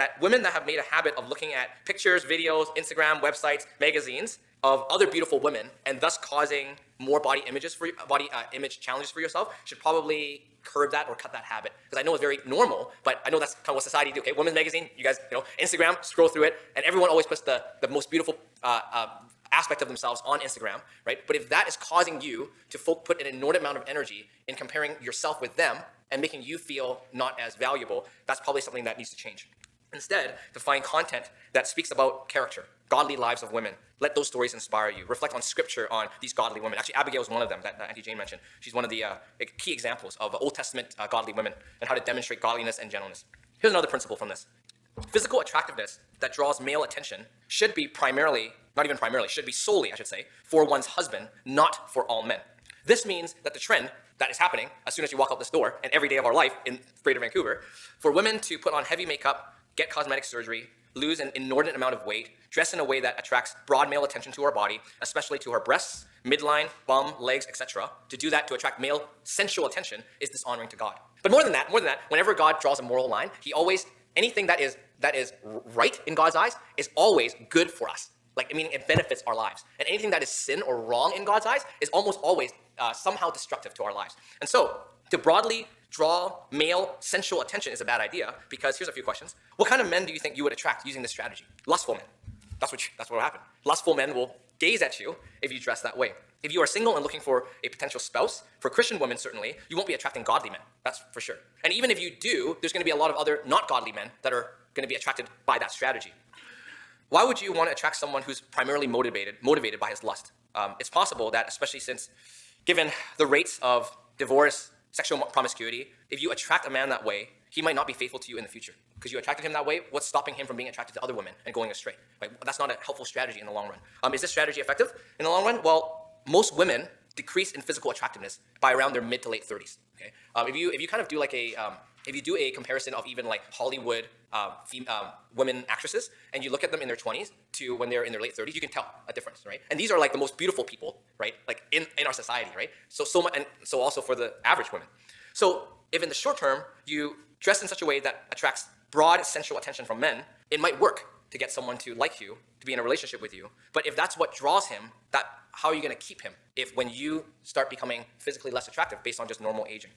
that women that have made a habit of looking at pictures, videos, Instagram, websites, magazines of other beautiful women and thus causing more body image challenges for yourself should probably curb that or cut that habit. Because I know it's very normal, but I know that's kind of what society do. Okay, women's magazine, you guys, Instagram, scroll through it, and everyone always puts the most beautiful aspect of themselves on Instagram, right? But if that is causing you to put an inordinate amount of energy in comparing yourself with them and making you feel not as valuable, that's probably something that needs to change. Instead, to find content that speaks about character, godly lives of women. Let those stories inspire you. Reflect on scripture on these godly women. Actually, Abigail is one of them that Auntie Jane mentioned. She's one of the key examples of Old Testament godly women and how to demonstrate godliness and gentleness. Here's another principle from this. Physical attractiveness that draws male attention should be should be solely, I should say, for one's husband, not for all men. This means that the trend that is happening as soon as you walk out this door and every day of our life in Greater Vancouver, for women to put on heavy makeup, get cosmetic surgery, lose an inordinate amount of weight, dress in a way that attracts broad male attention to our body, especially to our breasts, midline, bum, legs, etc. To do that to attract male sensual attention is dishonoring to God. But more than that, whenever God draws a moral line, anything that is right in God's eyes is always good for us. Meaning it benefits our lives. And anything that is sin or wrong in God's eyes is almost always somehow destructive to our lives. And so, to broadly draw male sensual attention is a bad idea, because here's a few questions. What kind of men do you think you would attract using this strategy? Lustful men. That's what will happen. Lustful men will gaze at you if you dress that way. If you are single and looking for a potential spouse, for Christian women certainly, you won't be attracting godly men. That's for sure. And even if you do, there's going to be a lot of other not godly men that are going to be attracted by that strategy. Why would you want to attract someone who's primarily motivated by his lust? It's possible that, especially since, given the rates of divorce, sexual promiscuity, if you attract a man that way, he might not be faithful to you in the future. Because you attracted him that way, what's stopping him from being attracted to other women and going astray? Right? That's not a helpful strategy in the long run. Is this strategy effective in the long run? Well, most women decrease in physical attractiveness by around their mid to late 30s. Okay? If you kind of do if you do a comparison of even Hollywood women actresses, and you look at them in their 20s to when they're in their late 30s, you can tell a difference, right? And these are the most beautiful people, right? In our society, right? So also for the average women. So if in the short term you dress in such a way that attracts broad sensual attention from men, it might work to get someone to like you, to be in a relationship with you. But if that's what draws him, how are you going to keep him when you start becoming physically less attractive based on just normal aging?